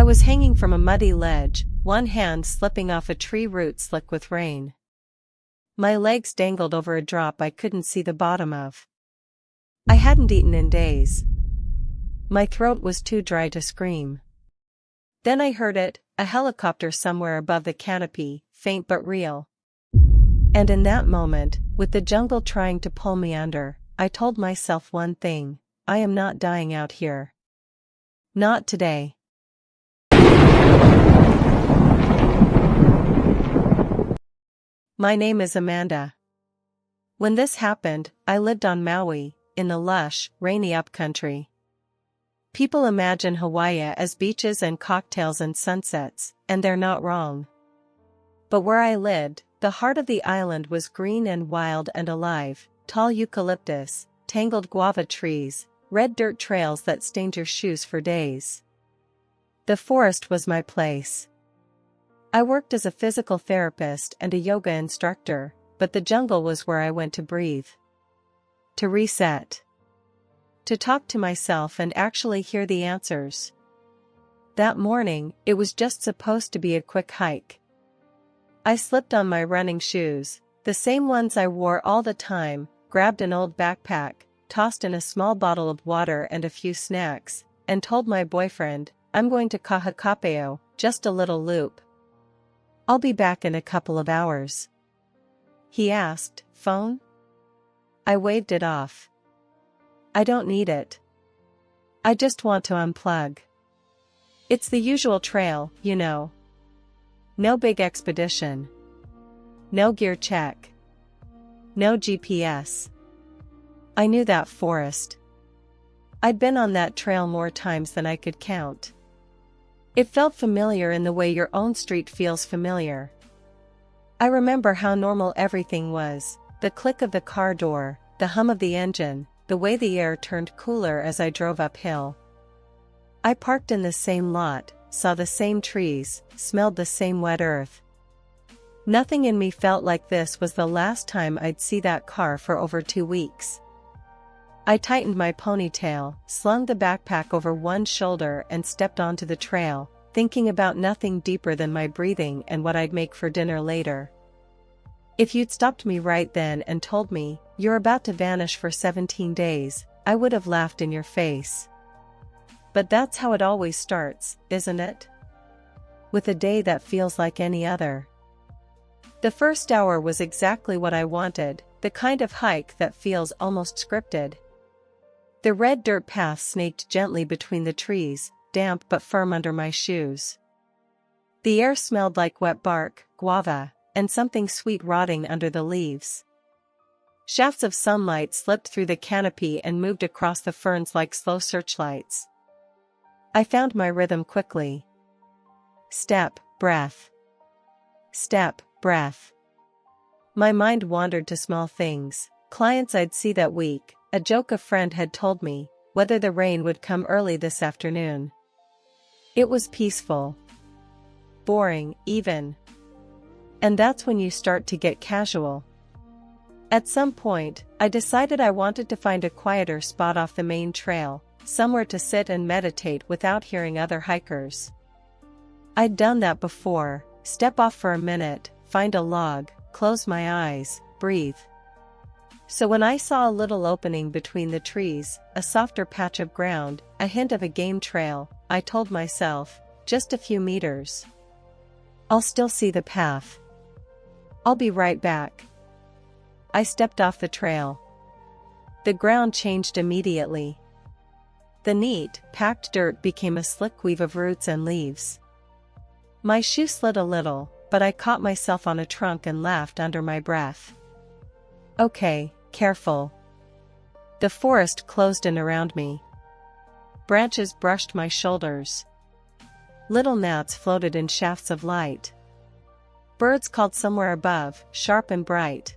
was hanging from a muddy ledge, one hand slipping off a tree root slick with rain. My legs dangled over a drop I couldn't see the bottom of. I hadn't eaten in days. My throat was too dry to scream. Then I heard it, a helicopter somewhere above the canopy, faint but real. And in that moment, with the jungle trying to pull me under, I told myself one thing: I am not dying out here. Not today. My name is Amanda. When this happened, I lived on Maui, in the lush, rainy upcountry. People imagine Hawaii as beaches and cocktails and sunsets, and they're not wrong. But where I lived, the heart of the island was green and wild and alive: tall eucalyptus, tangled guava trees, red dirt trails that stained your shoes for days. The forest was my place. I worked as a physical therapist and a yoga instructor, but the jungle was where I went to breathe. To reset. To talk to myself and actually hear the answers. That morning, it was just supposed to be a quick hike. I slipped on my running shoes, the same ones I wore all the time, grabbed an old backpack, tossed in a small bottle of water and a few snacks, and told my boyfriend, "I'm going to Kahakapeo, just a little loop. I'll be back in a couple of hours." He asked, "Phone?" I waved it off. I don't need it. I just want to unplug. It's the usual trail, you know. No big expedition. No gear check. No GPS. I knew that forest. I'd been on that trail more times than I could count. It felt familiar in the way your own street feels familiar. I remember how normal everything was: the click of the car door, the hum of the engine, the way the air turned cooler as I drove uphill. I parked in the same lot, saw the same trees, smelled the same wet earth. Nothing in me felt like this was the last time I'd see that car for over 2 weeks. I tightened my ponytail, slung the backpack over one shoulder and stepped onto the trail, thinking about nothing deeper than my breathing and what I'd make for dinner later. If you'd stopped me right then and told me, "You're about to vanish for 17 days, I would have laughed in your face. But that's how it always starts, isn't it? With a day that feels like any other. The first hour was exactly what I wanted, the kind of hike that feels almost scripted. The red dirt path snaked gently between the trees, damp but firm under my shoes. The air smelled like wet bark, guava, and something sweet rotting under the leaves. Shafts of sunlight slipped through the canopy and moved across the ferns like slow searchlights. I found my rhythm quickly. Step, breath. Step, breath. My mind wandered to small things: clients I'd see that week, a joke a friend had told me, whether the rain would come early this afternoon. It was peaceful. Boring, even. And that's when you start to get casual. At some point, I decided I wanted to find a quieter spot off the main trail, somewhere to sit and meditate without hearing other hikers. I'd done that before: step off for a minute, find a log, close my eyes, breathe. So when I saw a little opening between the trees, a softer patch of ground, a hint of a game trail, I told myself, just a few meters. I'll still see the path. I'll be right back. I stepped off the trail. The ground changed immediately. The neat, packed dirt became a slick weave of roots and leaves. My shoe slid a little, but I caught myself on a trunk and laughed under my breath. Okay, careful. The forest closed in around me. Branches brushed my shoulders. Little gnats floated in shafts of light. Birds called somewhere above, sharp and bright.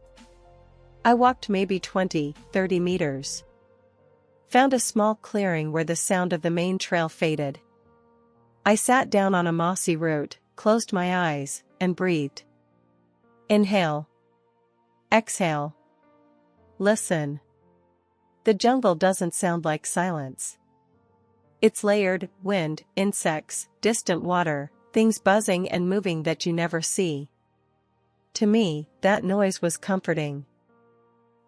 I walked maybe 20-30 meters. Found a small clearing where the sound of the main trail faded. I sat down on a mossy root, closed my eyes, and breathed. Inhale. Exhale. Listen. The jungle doesn't sound like silence. It's layered: wind, insects, distant water, things buzzing and moving that you never see. To me, that noise was comforting.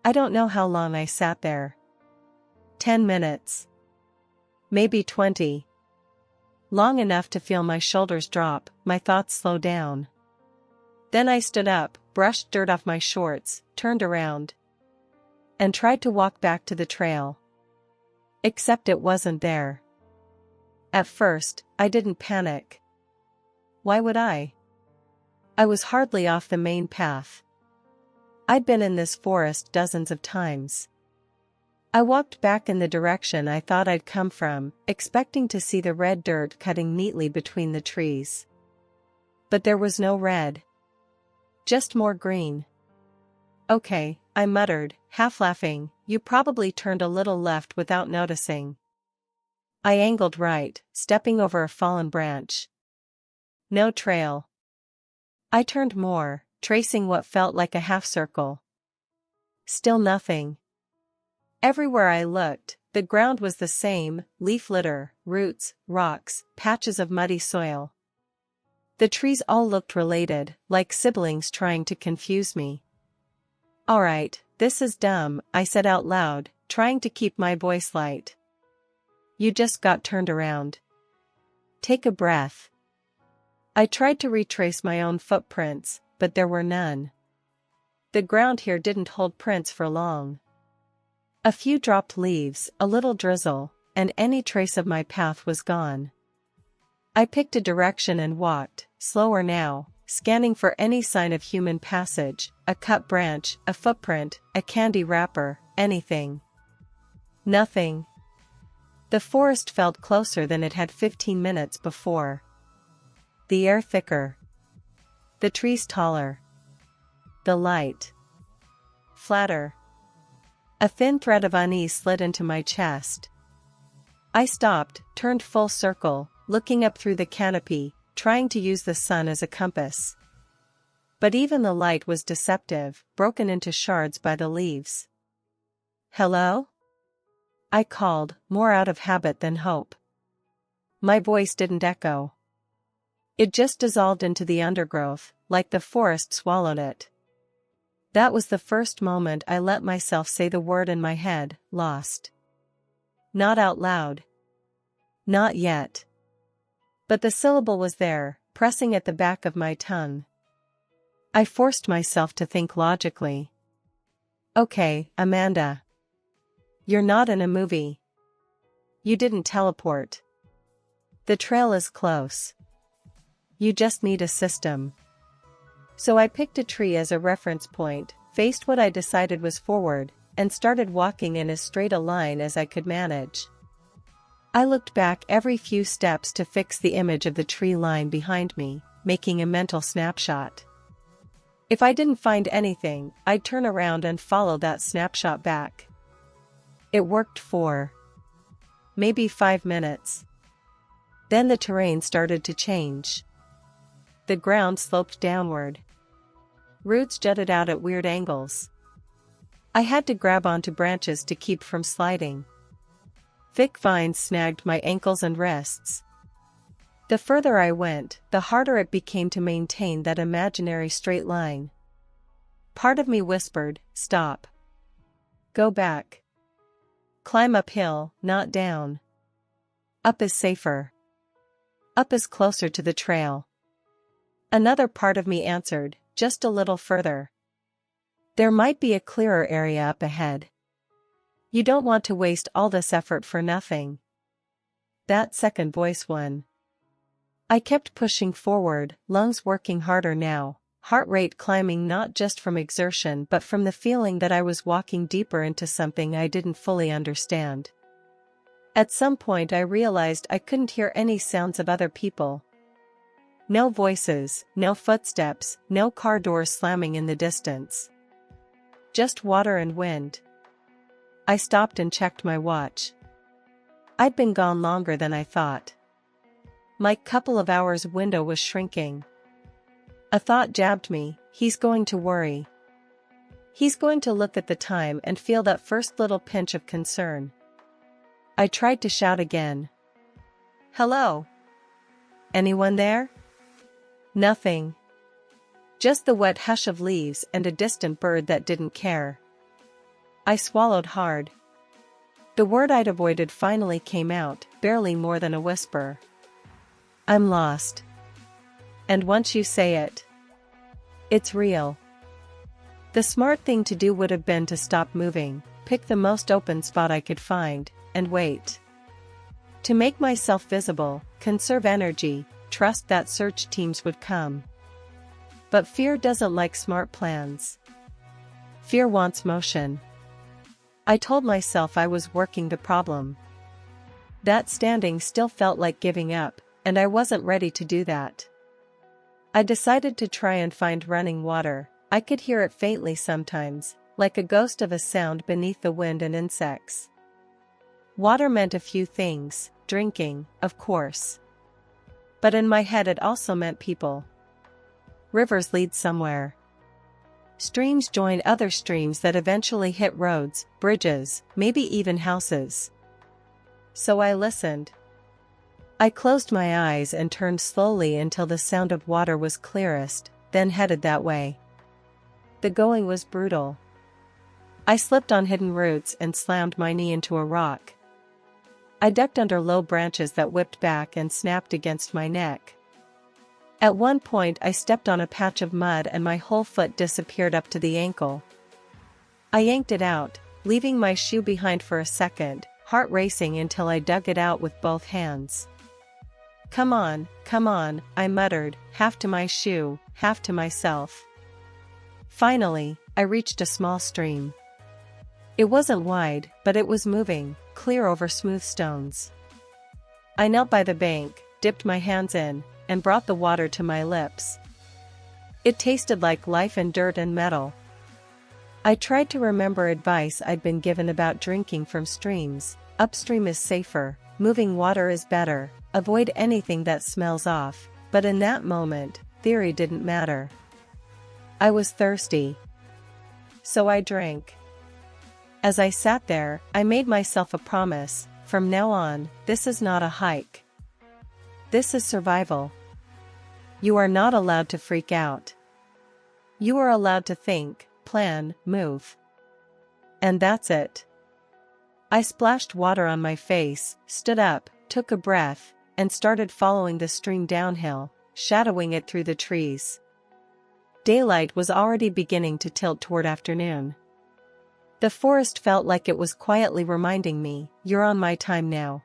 I don't know how long I sat there. 10 minutes. Maybe 20. Long enough to feel my shoulders drop, my thoughts slow down. Then I stood up, brushed dirt off my shorts, turned around, and tried to walk back to the trail. Except it wasn't there. At first, I didn't panic. Why would I? I was hardly off the main path. I'd been in this forest dozens of times. I walked back in the direction I thought I'd come from, expecting to see the red dirt cutting neatly between the trees. But there was no red. Just more green. Okay, I muttered, half laughing, you probably turned a little left without noticing. I angled right, stepping over a fallen branch. No trail. I turned more, tracing what felt like a half circle. Still nothing. Everywhere I looked, the ground was the same: leaf litter, roots, rocks, patches of muddy soil. The trees all looked related, like siblings trying to confuse me. Alright, this is dumb, I said out loud, trying to keep my voice light. You just got turned around. Take a breath. I tried to retrace my own footprints, but there were none. The ground here didn't hold prints for long. A few dropped leaves, a little drizzle, and any trace of my path was gone. I picked a direction and walked, slower now, scanning for any sign of human passage: a cut branch, a footprint, a candy wrapper, anything. Nothing. The forest felt closer than it had 15 minutes before. The air thicker. The trees taller. The light flatter. A thin thread of unease slid into my chest. I stopped, turned full circle, looking up through the canopy, trying to use the sun as a compass. But even the light was deceptive, broken into shards by the leaves. Hello? I called, more out of habit than hope. My voice didn't echo. It just dissolved into the undergrowth, like the forest swallowed it. That was the first moment I let myself say the word in my head: lost. Not out loud. Not yet. But the syllable was there, pressing at the back of my tongue. I forced myself to think logically. Okay, Amanda. You're not in a movie. You didn't teleport. The trail is close. You just need a system. So I picked a tree as a reference point, faced what I decided was forward, and started walking in as straight a line as I could manage. I looked back every few steps to fix the image of the tree line behind me, making a mental snapshot. If I didn't find anything, I'd turn around and follow that snapshot back. It worked for maybe 5 minutes. Then the terrain started to change. The ground sloped downward. Roots jutted out at weird angles. I had to grab onto branches to keep from sliding. Thick vines snagged my ankles and wrists. The further I went, the harder it became to maintain that imaginary straight line. Part of me whispered, stop. Go back. Climb uphill, not down. Up is safer. Up is closer to the trail. Another part of me answered, just a little further. There might be a clearer area up ahead. You don't want to waste all this effort for nothing. That second voice won. I kept pushing forward, lungs working harder now, heart rate climbing not just from exertion but from the feeling that I was walking deeper into something I didn't fully understand. At some point I realized I couldn't hear any sounds of other people. No voices, no footsteps, no car doors slamming in the distance. Just water and wind. I stopped and checked my watch. I'd been gone longer than I thought. My couple of hours window was shrinking. A thought jabbed me, he's going to worry. He's going to look at the time and feel that first little pinch of concern. I tried to shout again. Hello? Anyone there? Nothing. Just the wet hush of leaves and a distant bird that didn't care. I swallowed hard. The word I'd avoided finally came out, barely more than a whisper. I'm lost. And once you say it, it's real. The smart thing to do would have been to stop moving, pick the most open spot I could find, and wait. To make myself visible, conserve energy, trust that search teams would come. But fear doesn't like smart plans. Fear wants motion. I told myself I was working the problem. That standing still felt like giving up, and I wasn't ready to do that. I decided to try and find running water. I could hear it faintly sometimes, like a ghost of a sound beneath the wind and insects. Water meant a few things, drinking, of course. But in my head it also meant people. Rivers lead somewhere. Streams join other streams that eventually hit roads, bridges, maybe even houses. So I listened. I closed my eyes and turned slowly until the sound of water was clearest, then headed that way. The going was brutal. I slipped on hidden roots and slammed my knee into a rock. I ducked under low branches that whipped back and snapped against my neck. At one point I stepped on a patch of mud and my whole foot disappeared up to the ankle. I yanked it out, leaving my shoe behind for a second, heart racing until I dug it out with both hands. Come on, I muttered, half to my shoe, half to myself. Finally, I reached a small stream. It wasn't wide, but it was moving, clear over smooth stones. I knelt by the bank, dipped my hands in, and brought the water to my lips. It tasted like life and dirt and metal. I tried to remember advice I'd been given about drinking from streams. Upstream is safer, moving water is better, avoid anything that smells off, but in that moment, theory didn't matter. I was thirsty. So I drank. As I sat there, I made myself a promise: from now on, this is not a hike. This is survival. You are not allowed to freak out. You are allowed to think, plan, move. And that's it. I splashed water on my face, stood up, took a breath, and started following the stream downhill, shadowing it through the trees. Daylight was already beginning to tilt toward afternoon. The forest felt like it was quietly reminding me, you're on my time now.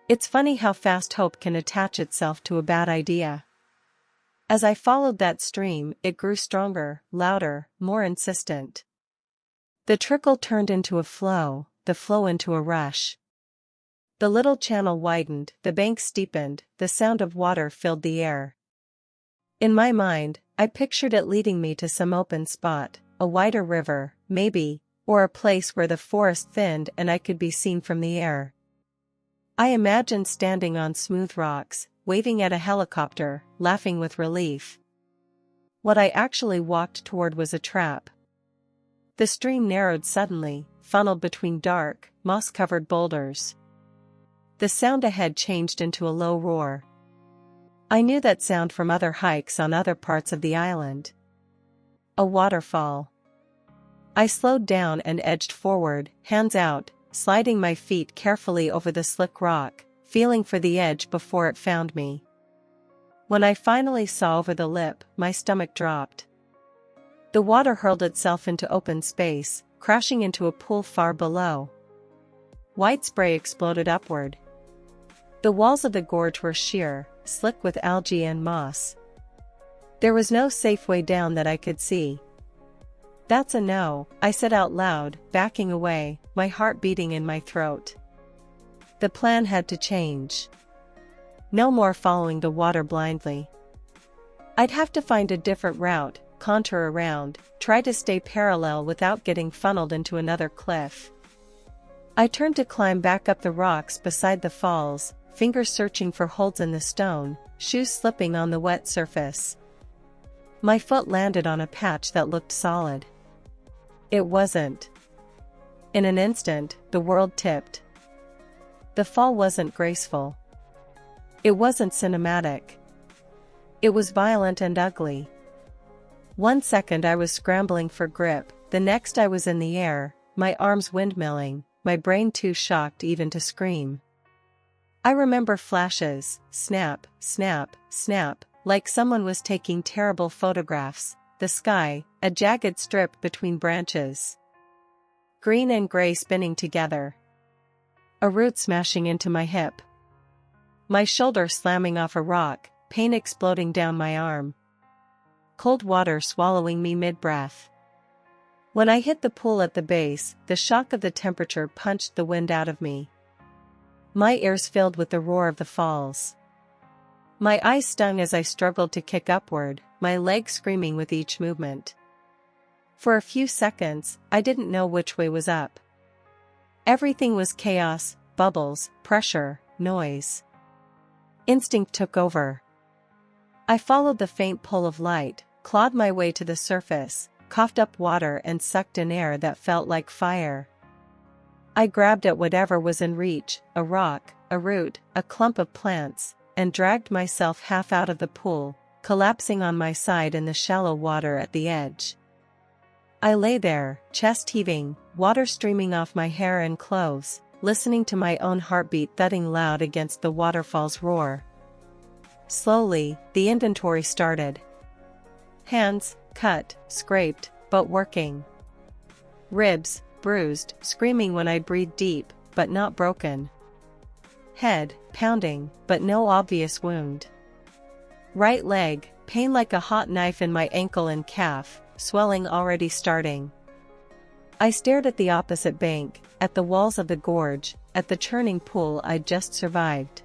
It's funny how fast hope can attach itself to a bad idea. As I followed that stream, it grew stronger, louder, more insistent. The trickle turned into a flow, the flow into a rush. The little channel widened, the bank steepened, the sound of water filled the air. In my mind, I pictured it leading me to some open spot, a wider river, maybe, or a place where the forest thinned and I could be seen from the air. I imagined standing on smooth rocks, waving at a helicopter, laughing with relief. What I actually walked toward was a trap. The stream narrowed suddenly, funneled between dark, moss-covered boulders. The sound ahead changed into a low roar. I knew that sound from other hikes on other parts of the island. A waterfall. I slowed down and edged forward, hands out, sliding my feet carefully over the slick rock, feeling for the edge before it found me. When I finally saw over the lip, my stomach dropped. The water hurled itself into open space, crashing into a pool far below. White spray exploded upward. The walls of the gorge were sheer, slick with algae and moss. There was no safe way down that I could see. That's a no, I said out loud, backing away, my heart beating in my throat. The plan had to change. No more following the water blindly. I'd have to find a different route, contour around, try to stay parallel without getting funneled into another cliff. I turned to climb back up the rocks beside the falls, fingers searching for holds in the stone, shoes slipping on the wet surface. My foot landed on a patch that looked solid. It wasn't. In an instant, the world tipped. The fall wasn't graceful. It wasn't cinematic. It was violent and ugly. 1 second I was scrambling for grip, the next I was in the air, my arms windmilling, my brain too shocked even to scream. I remember flashes, snap, snap, snap, like someone was taking terrible photographs, the sky, a jagged strip between branches. Green and gray spinning together. A root smashing into my hip. My shoulder slamming off a rock, pain exploding down my arm. Cold water swallowing me mid-breath. When I hit the pool at the base, the shock of the temperature punched the wind out of me. My ears filled with the roar of the falls. My eyes stung as I struggled to kick upward, my legs screaming with each movement. For a few seconds, I didn't know which way was up. Everything was chaos, bubbles, pressure, noise. Instinct took over. I followed the faint pull of light, clawed my way to the surface, coughed up water and sucked in air that felt like fire. I grabbed at whatever was in reach, a rock, a root, a clump of plants, and dragged myself half out of the pool, collapsing on my side in the shallow water at the edge. I lay there, chest heaving, water streaming off my hair and clothes, listening to my own heartbeat thudding loud against the waterfall's roar. Slowly, the inventory started. Hands, cut, scraped, but working. Ribs, bruised, screaming when I breathed deep, but not broken. Head, pounding, but no obvious wound. Right leg, pain like a hot knife in my ankle and calf, swelling already starting. I stared at the opposite bank, at the walls of the gorge, at the churning pool I'd just survived.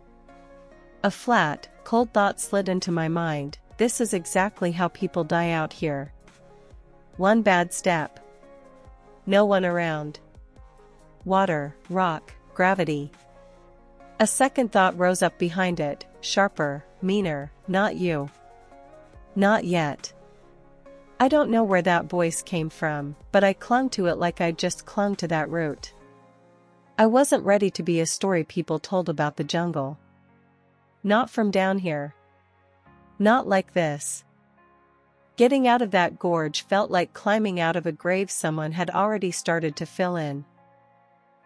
A flat, cold thought slid into my mind, this is exactly how people die out here. One bad step. No one around. Water, rock, gravity. A second thought rose up behind it, sharper, meaner, not you. Not yet. I don't know where that voice came from, but I clung to it like I'd just clung to that root. I wasn't ready to be a story people told about the jungle. Not from down here. Not like this. Getting out of that gorge felt like climbing out of a grave someone had already started to fill in.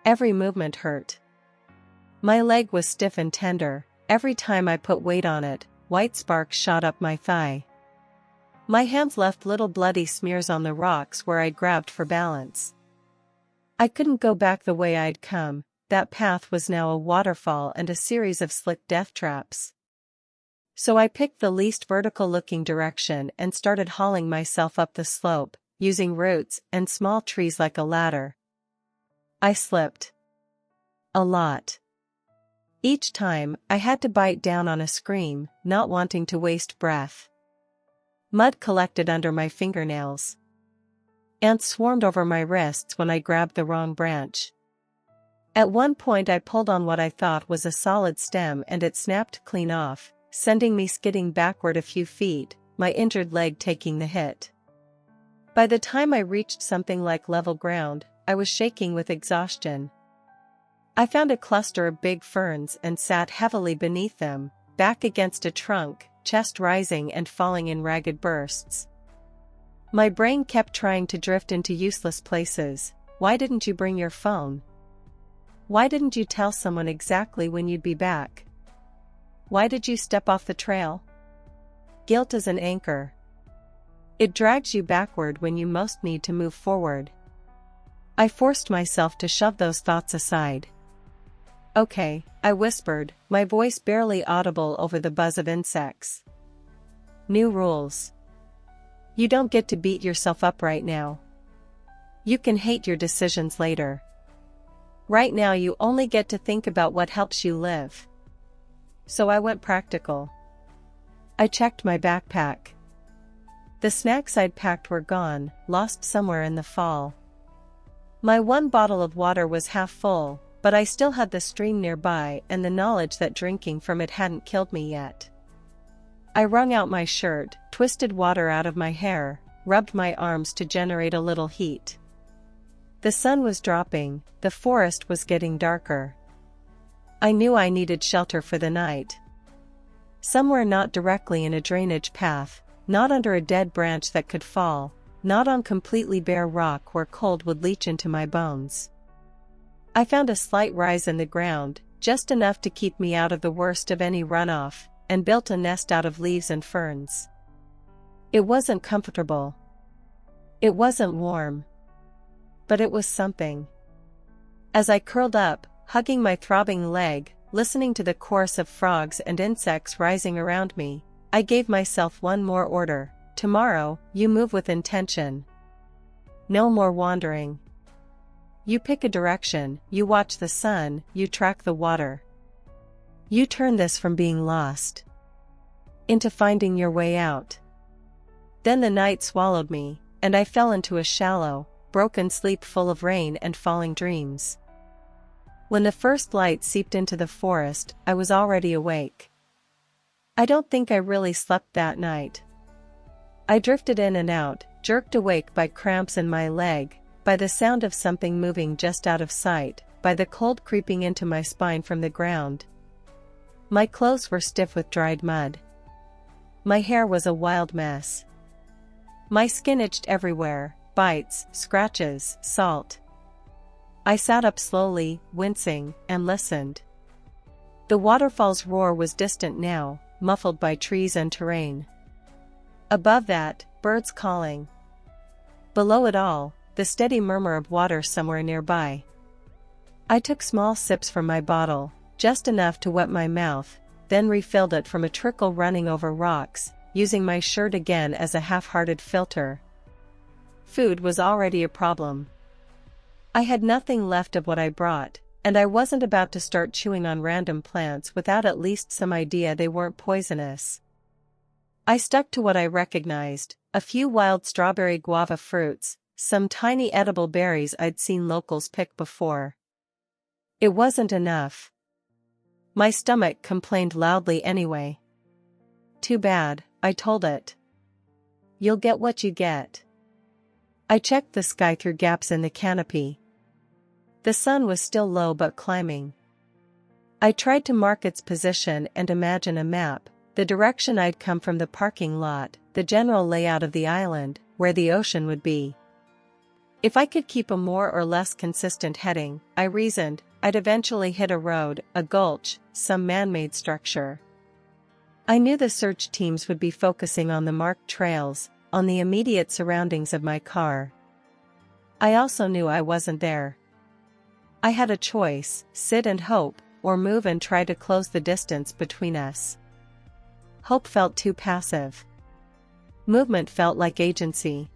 Every movement hurt. My leg was stiff and tender, every time I put weight on it, white sparks shot up my thigh. My hands left little bloody smears on the rocks where I grabbed for balance. I couldn't go back the way I'd come, that path was now a waterfall and a series of slick death traps. So I picked the least vertical-looking direction and started hauling myself up the slope, using roots and small trees like a ladder. I slipped. A lot. Each time, I had to bite down on a scream, not wanting to waste breath. Mud collected under my fingernails. Ants swarmed over my wrists when I grabbed the wrong branch. At one point I pulled on what I thought was a solid stem and it snapped clean off, sending me skidding backward a few feet, my injured leg taking the hit. By the time I reached something like level ground, I was shaking with exhaustion. I found a cluster of big ferns and sat heavily beneath them, back against a trunk, chest rising and falling in ragged bursts. My brain kept trying to drift into useless places. Why didn't you bring your phone? Why didn't you tell someone exactly when you'd be back? Why did you step off the trail? Guilt is an anchor. It drags you backward when you most need to move forward. I forced myself to shove those thoughts aside. Okay, I whispered, my voice barely audible over the buzz of insects. New rules. You don't get to beat yourself up right now. You can hate your decisions later. Right now you only get to think about what helps you live. So I went practical. I checked my backpack. The snacks I'd packed were gone, lost somewhere in the fall. My one bottle of water was half full, but I still had the stream nearby and the knowledge that drinking from it hadn't killed me yet. I wrung out my shirt, twisted water out of my hair, rubbed my arms to generate a little heat. The sun was dropping, the forest was getting darker. I knew I needed shelter for the night. Somewhere not directly in a drainage path, not under a dead branch that could fall, not on completely bare rock where cold would leach into my bones. I found a slight rise in the ground, just enough to keep me out of the worst of any runoff, and built a nest out of leaves and ferns. It wasn't comfortable. It wasn't warm. But it was something. As I curled up, hugging my throbbing leg, listening to the chorus of frogs and insects rising around me, I gave myself one more order: tomorrow, you move with intention. No more wandering. You pick a direction, you watch the sun, you track the water. You turn this from being lost into finding your way out. Then the night swallowed me, and I fell into a shallow, broken sleep full of rain and falling dreams. When the first light seeped into the forest, I was already awake. I don't think I really slept that night. I drifted in and out, jerked awake by cramps in my leg, by the sound of something moving just out of sight, by the cold creeping into my spine from the ground. My clothes were stiff with dried mud. My hair was a wild mess. My skin itched everywhere, bites, scratches, salt. I sat up slowly, wincing, and listened. The waterfall's roar was distant now, muffled by trees and terrain. Above that, birds calling. Below it all, the steady murmur of water somewhere nearby. I took small sips from my bottle, just enough to wet my mouth, then refilled it from a trickle running over rocks, using my shirt again as a half-hearted filter. Food was already a problem. I had nothing left of what I brought, and I wasn't about to start chewing on random plants without at least some idea they weren't poisonous. I stuck to what I recognized: a few wild strawberry guava fruits, some tiny edible berries I'd seen locals pick before. It wasn't enough. My stomach complained loudly anyway. Too bad, I told it. You'll get what you get. I checked the sky through gaps in the canopy. The sun was still low but climbing. I tried to mark its position and imagine a map, the direction I'd come from the parking lot, the general layout of the island, where the ocean would be. If I could keep a more or less consistent heading, I reasoned, I'd eventually hit a road, a gulch, some man-made structure. I knew the search teams would be focusing on the marked trails, on the immediate surroundings of my car. I also knew I wasn't there. I had a choice: sit and hope, or move and try to close the distance between us. Hope felt too passive. Movement felt like agency.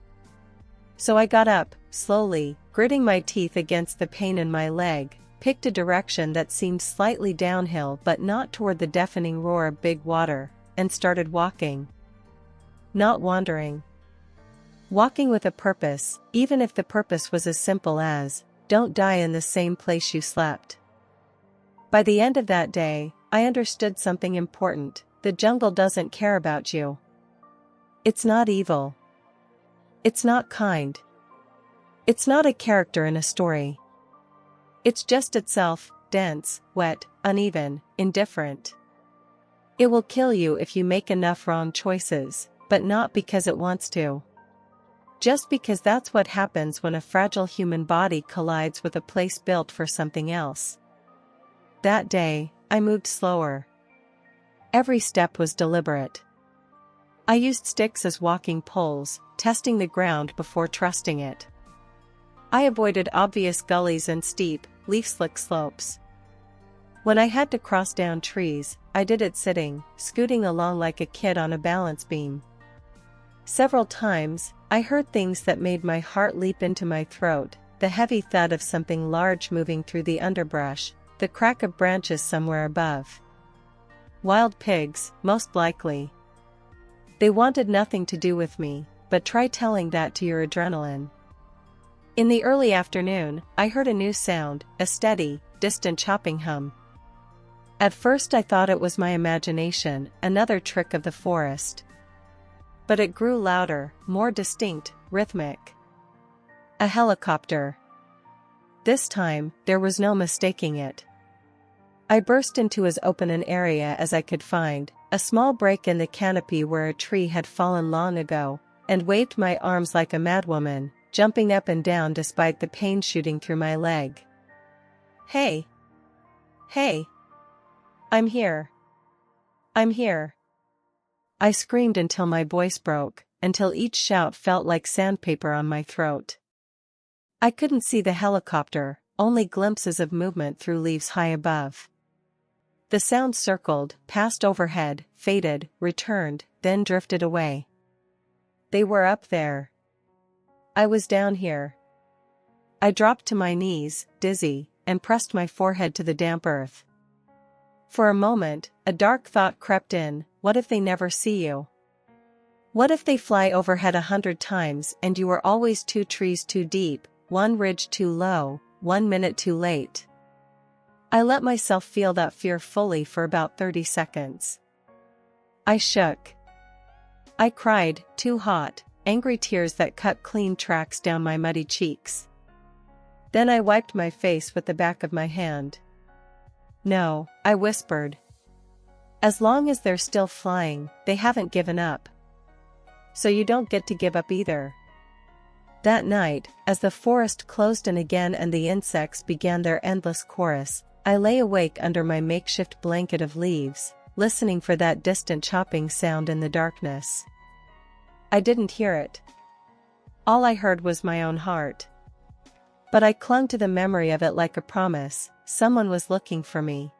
So I got up, slowly, gritting my teeth against the pain in my leg, picked a direction that seemed slightly downhill but not toward the deafening roar of big water, and started walking. Not wandering. Walking with a purpose, even if the purpose was as simple as, don't die in the same place you slept. By the end of that day, I understood something important: the jungle doesn't care about you. It's not evil. It's not kind. It's not a character in a story. It's just itself, dense, wet, uneven, indifferent. It will kill you if you make enough wrong choices, but not because it wants to. Just because that's what happens when a fragile human body collides with a place built for something else. That day, I moved slower. Every step was deliberate. I used sticks as walking poles, testing the ground before trusting it. I avoided obvious gullies and steep, leaf-slick slopes. When I had to cross down trees, I did it sitting, scooting along like a kid on a balance beam. Several times, I heard things that made my heart leap into my throat: the heavy thud of something large moving through the underbrush, the crack of branches somewhere above. Wild pigs, most likely. They wanted nothing to do with me, but try telling that to your adrenaline. In the early afternoon, I heard a new sound, a steady, distant chopping hum. At first I thought it was my imagination, another trick of the forest. But it grew louder, more distinct, rhythmic. A helicopter. This time, there was no mistaking it. I burst into as open an area as I could find, a small break in the canopy where a tree had fallen long ago, and waved my arms like a madwoman, jumping up and down despite the pain shooting through my leg. "Hey! Hey! I'm here! I'm here!" I screamed until my voice broke, until each shout felt like sandpaper on my throat. I couldn't see the helicopter, only glimpses of movement through leaves high above. The sound circled, passed overhead, faded, returned, then drifted away. They were up there. I was down here. I dropped to my knees, dizzy, and pressed my forehead to the damp earth. For a moment, a dark thought crept in: what if they never see you? What if they fly overhead 100 times and you are always 2 trees too deep, 1 ridge too low, 1 minute too late? I let myself feel that fear fully for about 30 seconds. I shook. I cried, too hot, angry tears that cut clean tracks down my muddy cheeks. Then I wiped my face with the back of my hand. "No," I whispered. "As long as they're still flying, they haven't given up. So you don't get to give up either." That night, as the forest closed in again and the insects began their endless chorus, I lay awake under my makeshift blanket of leaves, listening for that distant chopping sound in the darkness. I didn't hear it. All I heard was my own heart. But I clung to the memory of it like a promise: someone was looking for me.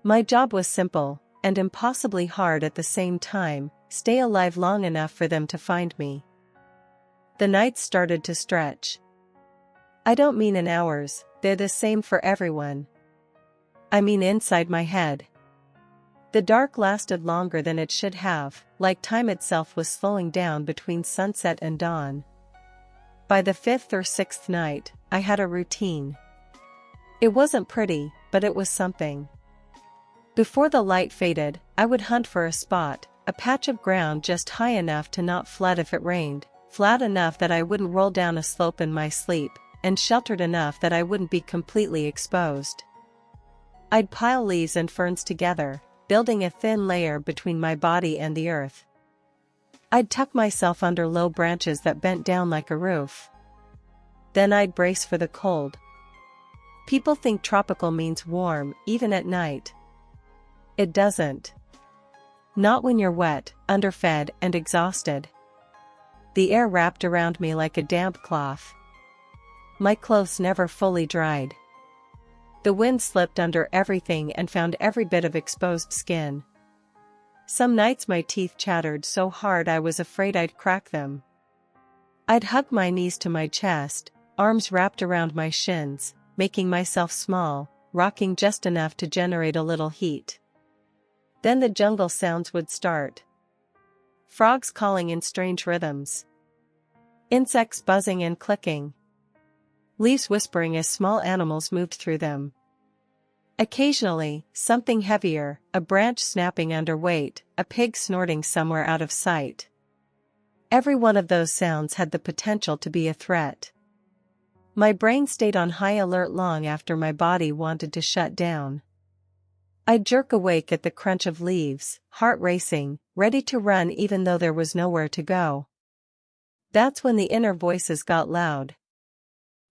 My job was simple, and impossibly hard at the same time: stay alive long enough for them to find me. The nights started to stretch. I don't mean in hours, they're the same for everyone. I mean inside my head. The dark lasted longer than it should have, like time itself was slowing down between sunset and dawn. By the 5th or 6th night, I had a routine. It wasn't pretty, but it was something. Before the light faded, I would hunt for a spot, a patch of ground just high enough to not flood if it rained, flat enough that I wouldn't roll down a slope in my sleep, and sheltered enough that I wouldn't be completely exposed. I'd pile leaves and ferns together, building a thin layer between my body and the earth. I'd tuck myself under low branches that bent down like a roof. Then I'd brace for the cold. People think tropical means warm, even at night. It doesn't. Not when you're wet, underfed, and exhausted. The air wrapped around me like a damp cloth. My clothes never fully dried. The wind slipped under everything and found every bit of exposed skin. Some nights my teeth chattered so hard I was afraid I'd crack them. I'd hug my knees to my chest, arms wrapped around my shins, making myself small, rocking just enough to generate a little heat. Then the jungle sounds would start. Frogs calling in strange rhythms. Insects buzzing and clicking. Leaves whispering as small animals moved through them. Occasionally, something heavier, a branch snapping under weight, a pig snorting somewhere out of sight. Every one of those sounds had the potential to be a threat. My brain stayed on high alert long after my body wanted to shut down. I'd jerk awake at the crunch of leaves, heart racing, ready to run even though there was nowhere to go. That's when the inner voices got loud.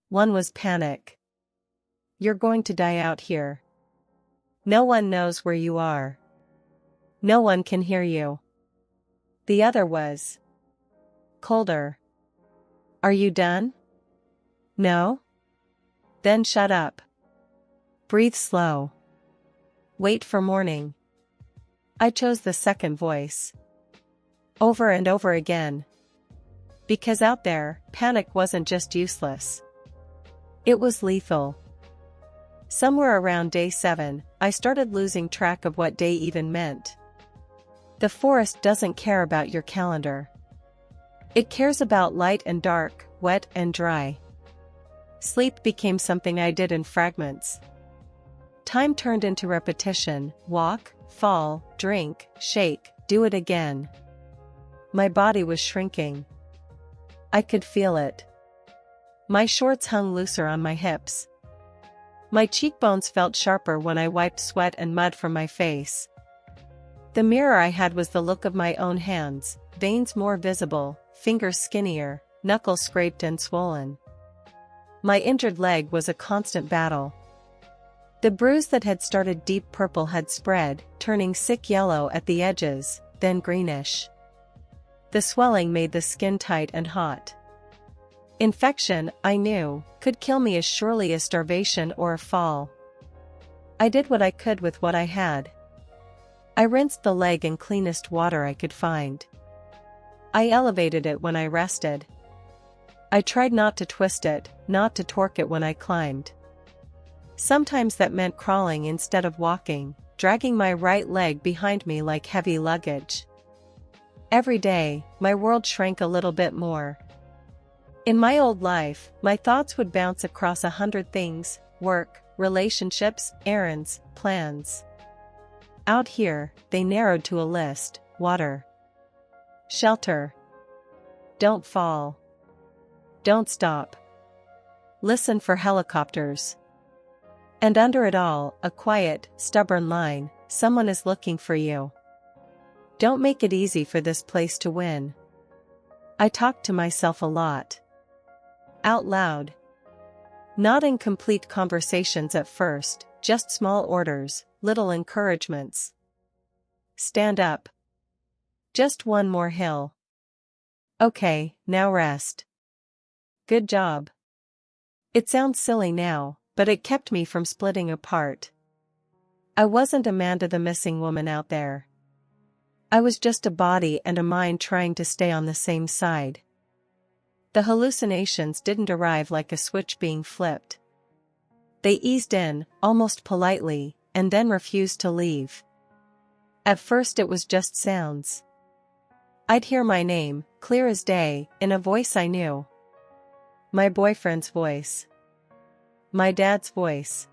One was panic. "You're going to die out here. No one knows where you are. No one can hear you." The other was colder. "Are you done? No? Then shut up. Breathe slow. Wait for morning." I chose the second voice. Over and over again. Because out there, panic wasn't just useless. It was lethal. Somewhere around day 7, I started losing track of what day even meant. The forest doesn't care about your calendar. It cares about light and dark, wet and dry. Sleep became something I did in fragments. Time turned into repetition: walk, fall, drink, shake, do it again. My body was shrinking. I could feel it. My shorts hung looser on my hips. My cheekbones felt sharper when I wiped sweat and mud from my face. The mirror I had was the look of my own hands, veins more visible, fingers skinnier, knuckles scraped and swollen. My injured leg was a constant battle. The bruise that had started deep purple had spread, turning sick yellow at the edges, then greenish. The swelling made the skin tight and hot. Infection, I knew, could kill me as surely as starvation or a fall. I did what I could with what I had. I rinsed the leg in cleanest water I could find. I elevated it when I rested. I tried not to twist it, not to torque it when I climbed. Sometimes that meant crawling instead of walking, dragging my right leg behind me like heavy luggage. Every day, my world shrank a little bit more. In my old life, my thoughts would bounce across 100 things: work, relationships, errands, plans. Out here, they narrowed to a list: water, shelter, don't fall, don't stop, listen for helicopters. And under it all, a quiet, stubborn line: someone is looking for you. Don't make it easy for this place to win. I talked to myself a lot. Out loud. Not in complete conversations at first, just small orders, little encouragements. Stand up. Just one more hill. Okay, now rest. Good job. It sounds silly now, but it kept me from splitting apart. I wasn't Amanda the missing woman out there. I was just a body and a mind trying to stay on the same side. The hallucinations didn't arrive like a switch being flipped. They eased in, almost politely, and then refused to leave. At first it was just sounds. I'd hear my name, clear as day, in a voice I knew. My boyfriend's voice. My dad's voice.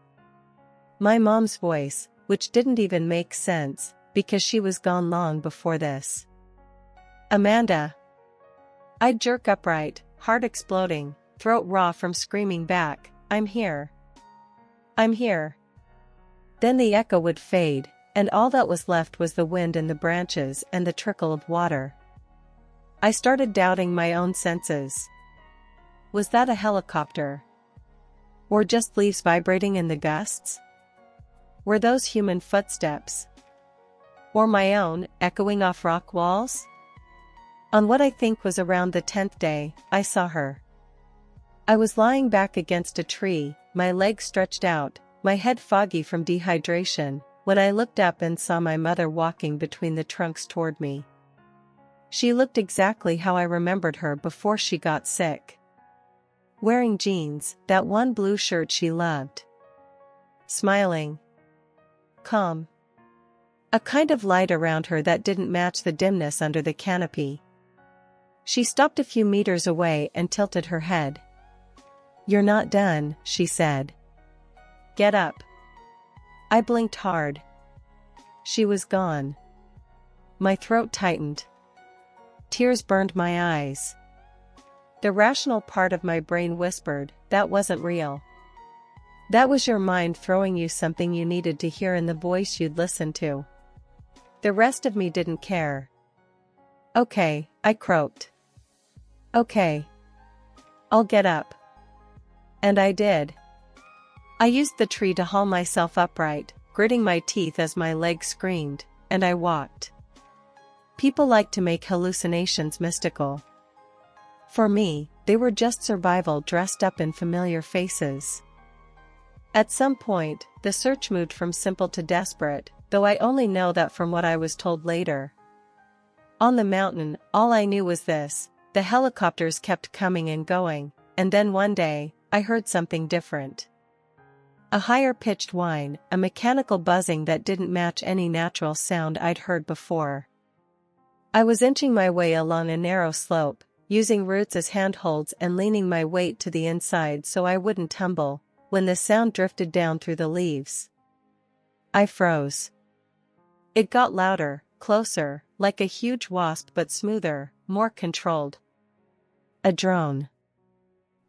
My mom's voice, which didn't even make sense, because she was gone long before this. Amanda. I'd jerk upright, heart exploding, throat raw from screaming back, I'm here. I'm here. Then the echo would fade, and all that was left was the wind in the branches and the trickle of water. I started doubting my own senses. Was that a helicopter? Or just leaves vibrating in the gusts? Were those human footsteps? Or my own, echoing off rock walls? On what I think was around the 10th day, I saw her. I was lying back against a tree, my legs stretched out, my head foggy from dehydration, when I looked up and saw my mother walking between the trunks toward me. She looked exactly how I remembered her before she got sick. Wearing jeans, that one blue shirt she loved. Smiling. Calm. A kind of light around her that didn't match the dimness under the canopy. She stopped a few meters away and tilted her head. You're not done, she said. Get up. I blinked hard. She was gone. My throat tightened. Tears burned my eyes. The rational part of my brain whispered, that wasn't real. That was your mind throwing you something you needed to hear in the voice you'd listen to. The rest of me didn't care. Okay, I croaked. Okay. I'll get up. And I did. I used the tree to haul myself upright, gritting my teeth as my legs screamed, and I walked. People like to make hallucinations mystical. For me, they were just survival dressed up in familiar faces. At some point, the search moved from simple to desperate, though I only know that from what I was told later. On the mountain, all I knew was this: the helicopters kept coming and going, and then one day, I heard something different. A higher-pitched whine, a mechanical buzzing that didn't match any natural sound I'd heard before. I was inching my way along a narrow slope, using roots as handholds and leaning my weight to the inside so I wouldn't tumble, when the sound drifted down through the leaves. I froze. It got louder, closer, like a huge wasp but smoother, more controlled. A drone.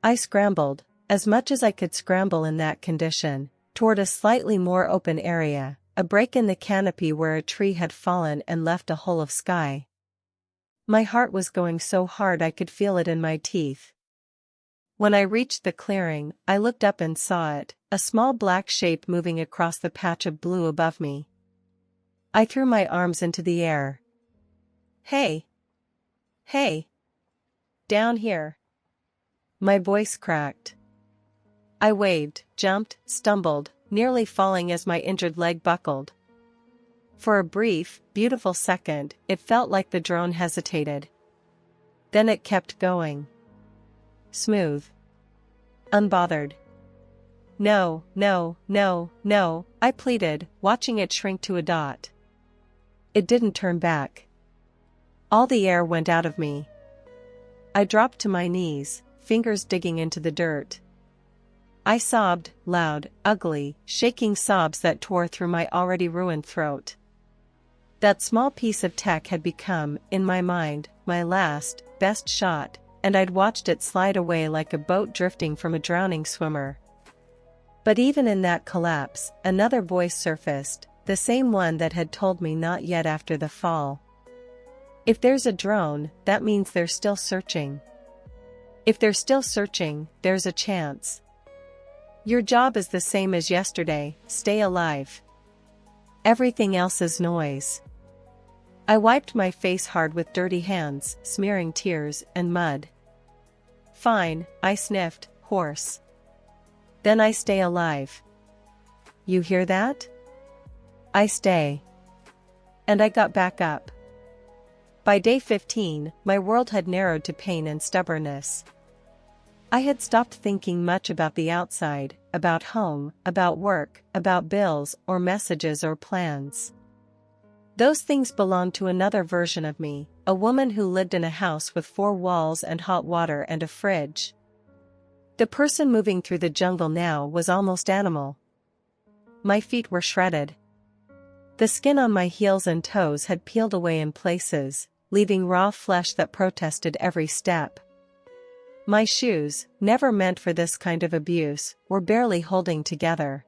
I scrambled, as much as I could scramble in that condition, toward a slightly more open area, a break in the canopy where a tree had fallen and left a hole of sky. My heart was going so hard I could feel it in my teeth. When I reached the clearing, I looked up and saw it, a small black shape moving across the patch of blue above me. I threw my arms into the air. "Hey! Hey! Down here!" My voice cracked. I waved, jumped, stumbled, nearly falling as my injured leg buckled. For a brief, beautiful second, it felt like the drone hesitated. Then it kept going. Smooth. Unbothered. "No, no, no, no," I pleaded, watching it shrink to a dot. It didn't turn back. All the air went out of me. I dropped to my knees, fingers digging into the dirt. I sobbed, loud, ugly, shaking sobs that tore through my already ruined throat. That small piece of tech had become, in my mind, my last, best shot, and I'd watched it slide away like a boat drifting from a drowning swimmer. But even in that collapse, another voice surfaced, the same one that had told me not yet after the fall. If there's a drone, that means they're still searching. If they're still searching, there's a chance. Your job is the same as yesterday, stay alive. Everything else is noise. I wiped my face hard with dirty hands, smearing tears and mud. "Fine," I sniffed, hoarse. "Then I stay alive. You hear that? I stay." And I got back up. By day 15, my world had narrowed to pain and stubbornness. I had stopped thinking much about the outside, about home, about work, about bills or messages or plans. Those things belonged to another version of me, a woman who lived in a house with 4 walls and hot water and a fridge. The person moving through the jungle now was almost animal. My feet were shredded. The skin on my heels and toes had peeled away in places, leaving raw flesh that protested every step. My shoes, never meant for this kind of abuse, were barely holding together.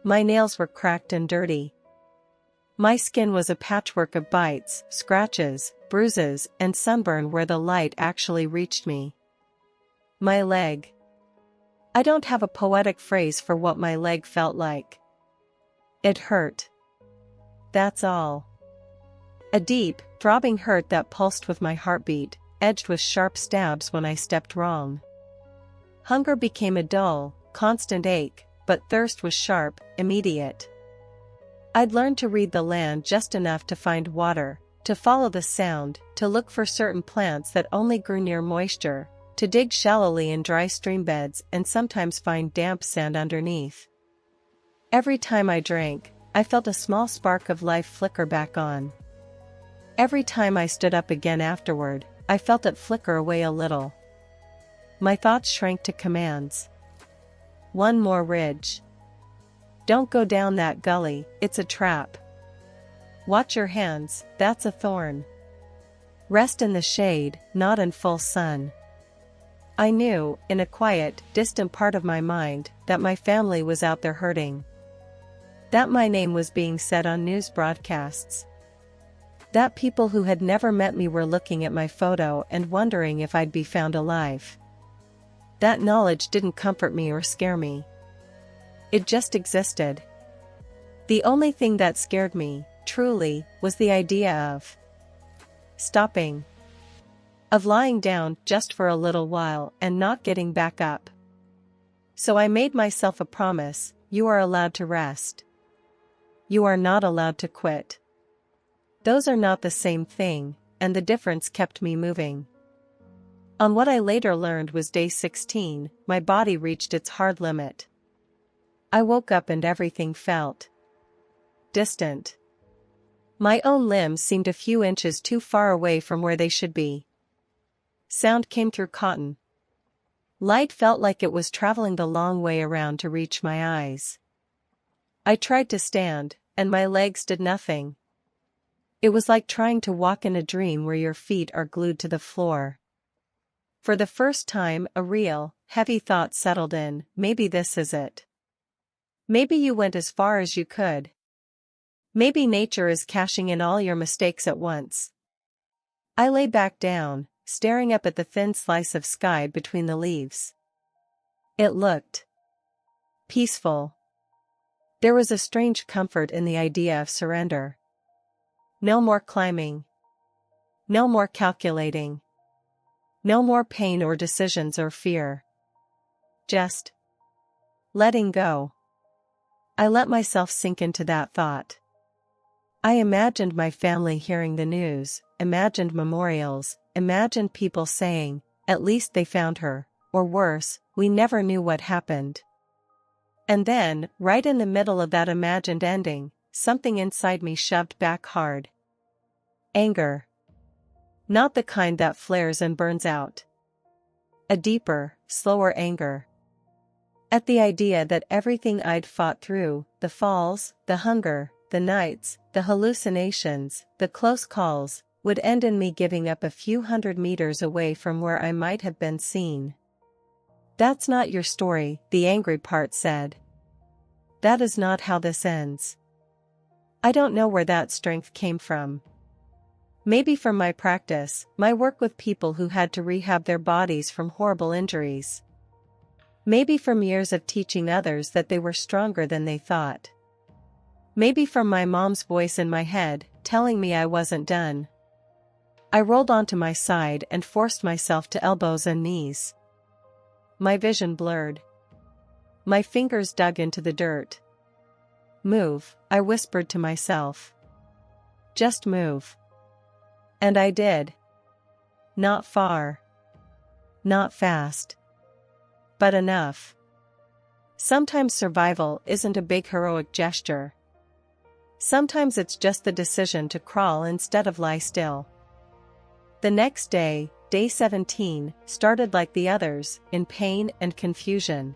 My nails were cracked and dirty. My skin was a patchwork of bites, scratches, bruises, and sunburn where the light actually reached me. My leg. I don't have a poetic phrase for what my leg felt like. It hurt. That's all. A deep, throbbing hurt that pulsed with my heartbeat, edged with sharp stabs when I stepped wrong. Hunger became a dull, constant ache, but thirst was sharp, immediate. I'd learned to read the land just enough to find water, to follow the sound, to look for certain plants that only grew near moisture, to dig shallowly in dry stream beds and sometimes find damp sand underneath. Every time I drank, I felt a small spark of life flicker back on. Every time I stood up again afterward, I felt it flicker away a little. My thoughts shrank to commands. One more ridge. Don't go down that gully, it's a trap. Watch your hands, that's a thorn. Rest in the shade, not in full sun. I knew, in a quiet, distant part of my mind, that my family was out there hurting. That my name was being said on news broadcasts. That people who had never met me were looking at my photo and wondering if I'd be found alive. That knowledge didn't comfort me or scare me. It just existed. The only thing that scared me, truly, was the idea of stopping. Of lying down just for a little while and not getting back up. So I made myself a promise: you are allowed to rest. You are not allowed to quit. Those are not the same thing, and the difference kept me moving. On what I later learned was day 16, my body reached its hard limit. I woke up and everything felt distant. My own limbs seemed a few inches too far away from where they should be. Sound came through cotton. Light felt like it was traveling the long way around to reach my eyes. I tried to stand, and my legs did nothing. It was like trying to walk in a dream where your feet are glued to the floor. For the first time, a real, heavy thought settled in: maybe this is it. Maybe you went as far as you could. Maybe nature is cashing in all your mistakes at once. I lay back down, staring up at the thin slice of sky between the leaves. It looked peaceful. There was a strange comfort in the idea of surrender. No more climbing. No more calculating. No more pain or decisions or fear. Just letting go. I let myself sink into that thought. I imagined my family hearing the news, imagined memorials, imagined people saying, "At least they found her," or worse, "We never knew what happened." And then, right in the middle of that imagined ending, something inside me shoved back hard. Anger. Not the kind that flares and burns out. A deeper, slower anger. At the idea that everything I'd fought through, the falls, the hunger, the nights, the hallucinations, the close calls, would end in me giving up a few hundred meters away from where I might have been seen. "That's not your story," the angry part said. "That is not how this ends." I don't know where that strength came from. Maybe from my practice, my work with people who had to rehab their bodies from horrible injuries. Maybe from years of teaching others that they were stronger than they thought. Maybe from my mom's voice in my head, telling me I wasn't done. I rolled onto my side and forced myself to elbows and knees. My vision blurred. My fingers dug into the dirt. "Move," I whispered to myself. "Just move." And I did. Not far. Not fast. But enough. Sometimes survival isn't a big heroic gesture. Sometimes it's just the decision to crawl instead of lie still. The next day, day 17, started like the others, in pain and confusion.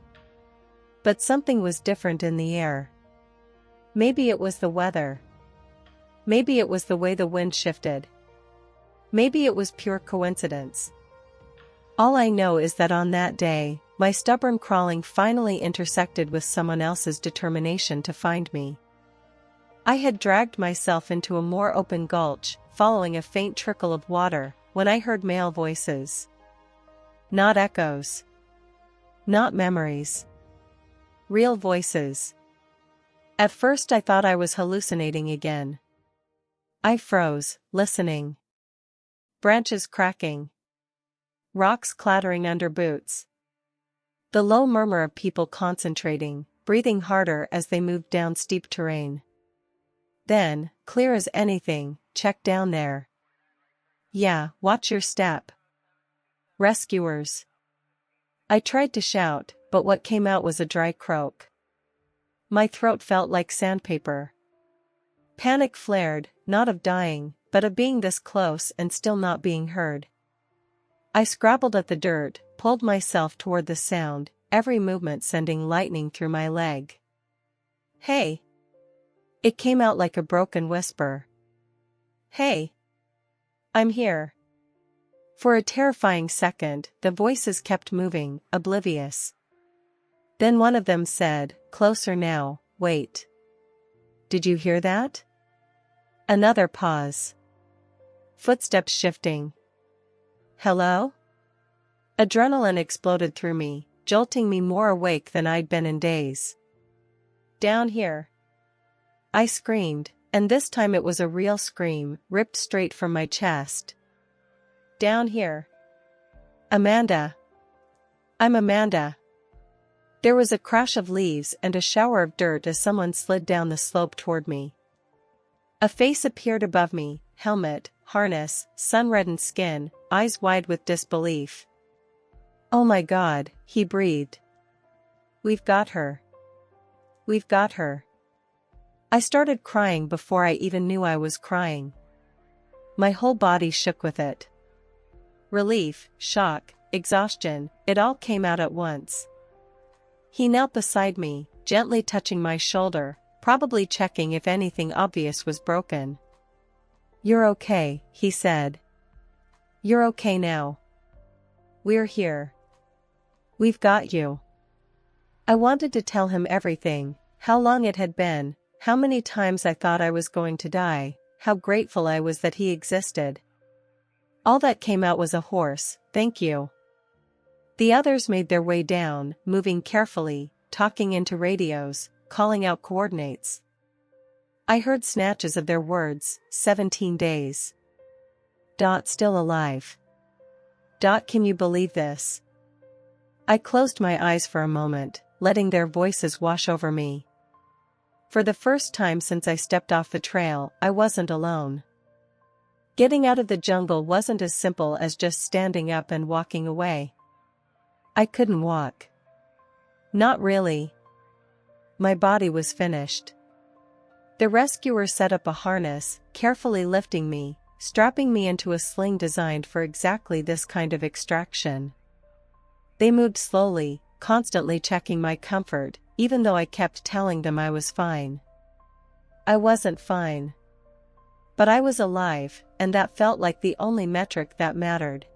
But something was different in the air. Maybe it was the weather. Maybe it was the way the wind shifted. Maybe it was pure coincidence. All I know is that on that day, my stubborn crawling finally intersected with someone else's determination to find me. I had dragged myself into a more open gulch, following a faint trickle of water, when I heard male voices. Not echoes. Not memories. Real voices. At first I thought I was hallucinating again. I froze, listening. Branches cracking. Rocks clattering under boots. The low murmur of people concentrating, breathing harder as they moved down steep terrain. Then, clear as anything, "Check down there. Yeah, watch your step. Rescuers." I tried to shout, but what came out was a dry croak. My throat felt like sandpaper. Panic flared, not of dying, but of being this close and still not being heard. I scrabbled at the dirt, pulled myself toward the sound, every movement sending lightning through my leg. "Hey!" It came out like a broken whisper. "Hey! I'm here." For a terrifying second, the voices kept moving, oblivious. Then one of them said, "Closer now, wait. Did you hear that?" Another pause. Footsteps shifting. "Hello?" Adrenaline exploded through me, jolting me more awake than I'd been in days. "Down here!" I screamed, and this time it was a real scream, ripped straight from my chest. "Down here! Amanda! I'm Amanda!" There was a crash of leaves and a shower of dirt as someone slid down the slope toward me. A face appeared above me, helmet, harness, sun-reddened skin, eyes wide with disbelief. "Oh my God," he breathed. "We've got her. We've got her." I started crying before I even knew I was crying. My whole body shook with it. Relief, shock, exhaustion, it all came out at once. He knelt beside me, gently touching my shoulder, probably checking if anything obvious was broken. "You're okay," he said. "You're okay now. We're here. We've got you." I wanted to tell him everything, how long it had been, how many times I thought I was going to die, how grateful I was that he existed. All that came out was a hoarse, "Thank you." The others made their way down, moving carefully, talking into radios, calling out coordinates. I heard snatches of their words, 17 days. Still alive. Can you believe this? I closed my eyes for a moment, letting their voices wash over me. For the first time since I stepped off the trail, I wasn't alone. Getting out of the jungle wasn't as simple as just standing up and walking away. I couldn't walk. Not really. My body was finished. The rescuer set up a harness, carefully lifting me, strapping me into a sling designed for exactly this kind of extraction. They moved slowly, constantly checking my comfort, even though I kept telling them I was fine. I wasn't fine. But I was alive, and that felt like the only metric that mattered.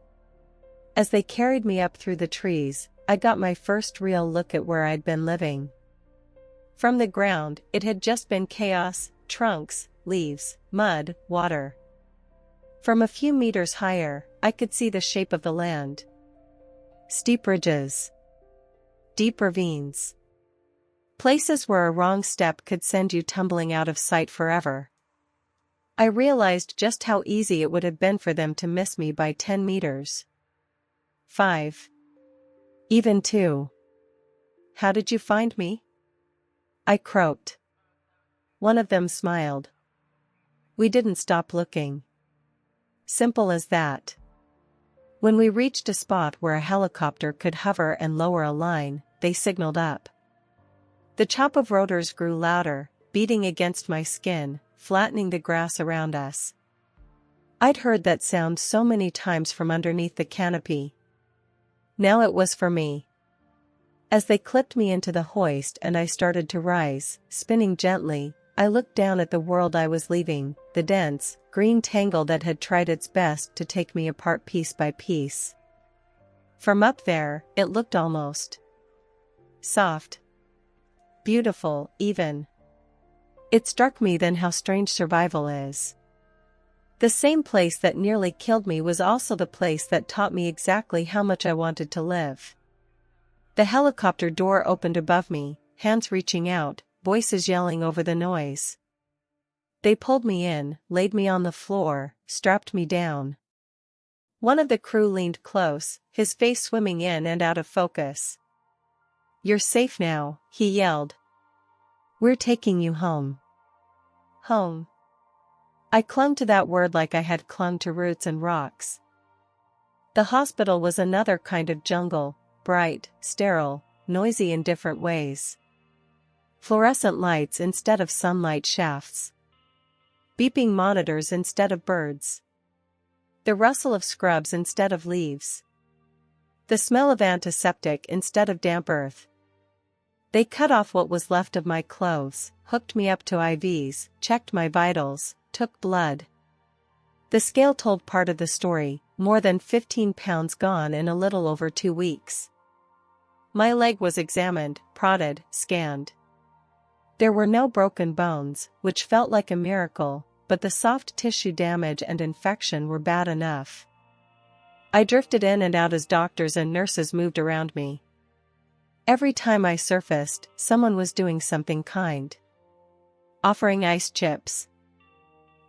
As they carried me up through the trees, I got my first real look at where I'd been living. From the ground, it had just been chaos: trunks, leaves, mud, water. From a few meters higher, I could see the shape of the land. Steep ridges. Deep ravines. Places where a wrong step could send you tumbling out of sight forever. I realized just how easy it would have been for them to miss me by 10 meters. 5. Even 2. "How did you find me?" I croaked. One of them smiled. "We didn't stop looking." Simple as that. When we reached a spot where a helicopter could hover and lower a line, they signaled up. The chop of rotors grew louder, beating against my skin, flattening the grass around us. I'd heard that sound so many times from underneath the canopy. Now it was for me. As they clipped me into the hoist and I started to rise, spinning gently, I looked down at the world I was leaving, the dense, green tangle that had tried its best to take me apart piece by piece. From up there, it looked almost soft. Beautiful, even. It struck me then how strange survival is. The same place that nearly killed me was also the place that taught me exactly how much I wanted to live. The helicopter door opened above me, hands reaching out, voices yelling over the noise. They pulled me in, laid me on the floor, strapped me down. One of the crew leaned close, his face swimming in and out of focus. "You're safe now," he yelled. "We're taking you home." Home. I clung to that word like I had clung to roots and rocks. The hospital was another kind of jungle, bright, sterile, noisy in different ways. Fluorescent lights instead of sunlight shafts. Beeping monitors instead of birds. The rustle of scrubs instead of leaves. The smell of antiseptic instead of damp earth. They cut off what was left of my clothes, hooked me up to IVs, checked my vitals, took blood. The scale told part of the story, more than 15 pounds gone in a little over 2 weeks. My leg was examined, prodded, scanned. There were no broken bones, which felt like a miracle, but the soft tissue damage and infection were bad enough. I drifted in and out as doctors and nurses moved around me. Every time I surfaced, someone was doing something kind. Offering ice chips.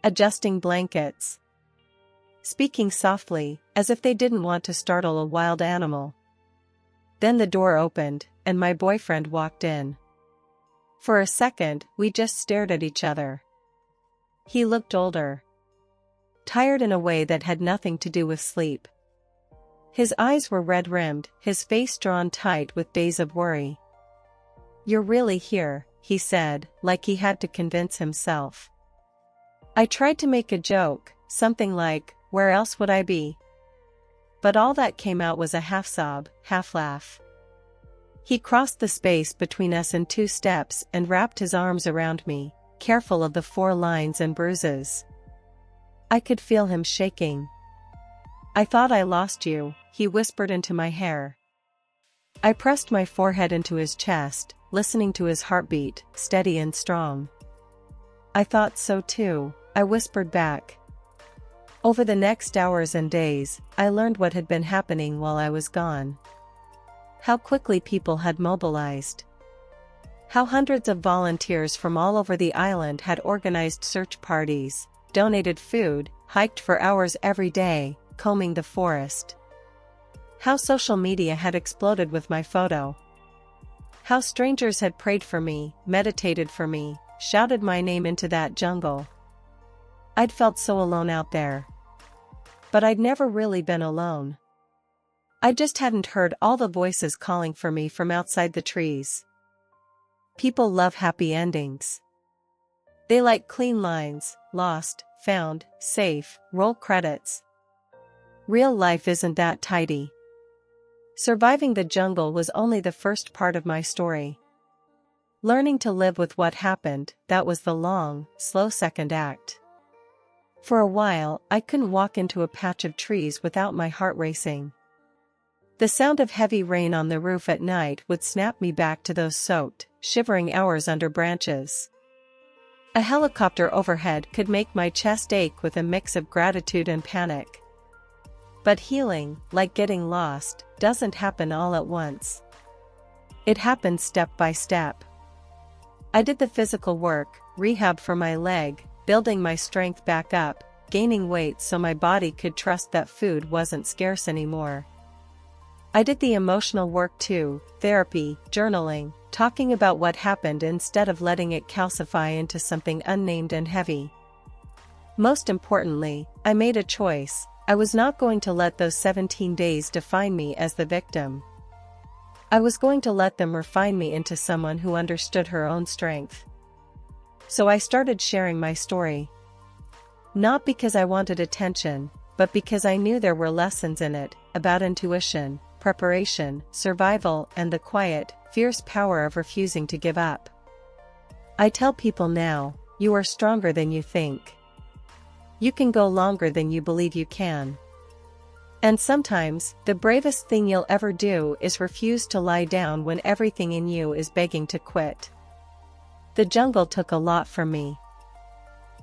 Adjusting blankets. Speaking softly, as if they didn't want to startle a wild animal. Then the door opened, and my boyfriend walked in. For a second, we just stared at each other. He looked older. Tired in a way that had nothing to do with sleep. His eyes were red-rimmed, his face drawn tight with days of worry. "You're really here," he said, like he had to convince himself. I tried to make a joke, something like, "Where else would I be?" But all that came out was a half-sob, half-laugh. He crossed the space between us in 2 steps and wrapped his arms around me, careful of the 4 lines and bruises. I could feel him shaking. "I thought I lost you," he whispered into my hair. I pressed my forehead into his chest, listening to his heartbeat, steady and strong. I thought so too, I whispered back. Over the next hours and days, I learned what had been happening while I was gone. How quickly people had mobilized. How hundreds of volunteers from all over the island had organized search parties, donated food, hiked for hours every day, combing the forest. How social media had exploded with my photo. How strangers had prayed for me, meditated for me, shouted my name into that jungle. I'd felt so alone out there. But I'd never really been alone. I just hadn't heard all the voices calling for me from outside the trees. People love happy endings. They like clean lines, lost, found, safe, roll credits. Real life isn't that tidy. Surviving the jungle was only the first part of my story. Learning to live with what happened, that was the long, slow second act. For a while, I couldn't walk into a patch of trees without my heart racing. The sound of heavy rain on the roof at night would snap me back to those soaked, shivering hours under branches. A helicopter overhead could make my chest ache with a mix of gratitude and panic. But healing, like getting lost, doesn't happen all at once. It happens step by step. I did the physical work, rehab for my leg, building my strength back up, gaining weight so my body could trust that food wasn't scarce anymore. I did the emotional work too, therapy, journaling, talking about what happened instead of letting it calcify into something unnamed and heavy. Most importantly, I made a choice. I was not going to let those 17 days define me as the victim. I was going to let them refine me into someone who understood her own strength. So I started sharing my story. Not because I wanted attention, but because I knew there were lessons in it, about intuition, preparation, survival, and the quiet, fierce power of refusing to give up. I tell people now, you are stronger than you think. You can go longer than you believe you can. And sometimes, the bravest thing you'll ever do is refuse to lie down when everything in you is begging to quit. The jungle took a lot from me.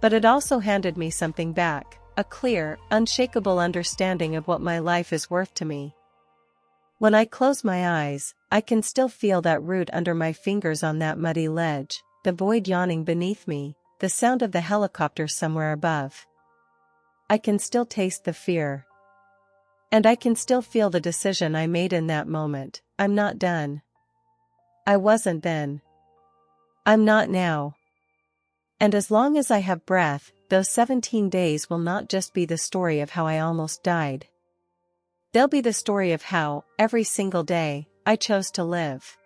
But it also handed me something back, a clear, unshakable understanding of what my life is worth to me. When I close my eyes, I can still feel that root under my fingers on that muddy ledge, the void yawning beneath me, the sound of the helicopter somewhere above. I can still taste the fear. And I can still feel the decision I made in that moment. I'm not done. I wasn't then. I'm not now. And as long as I have breath, those 17 days will not just be the story of how I almost died. They'll be the story of how, every single day, I chose to live.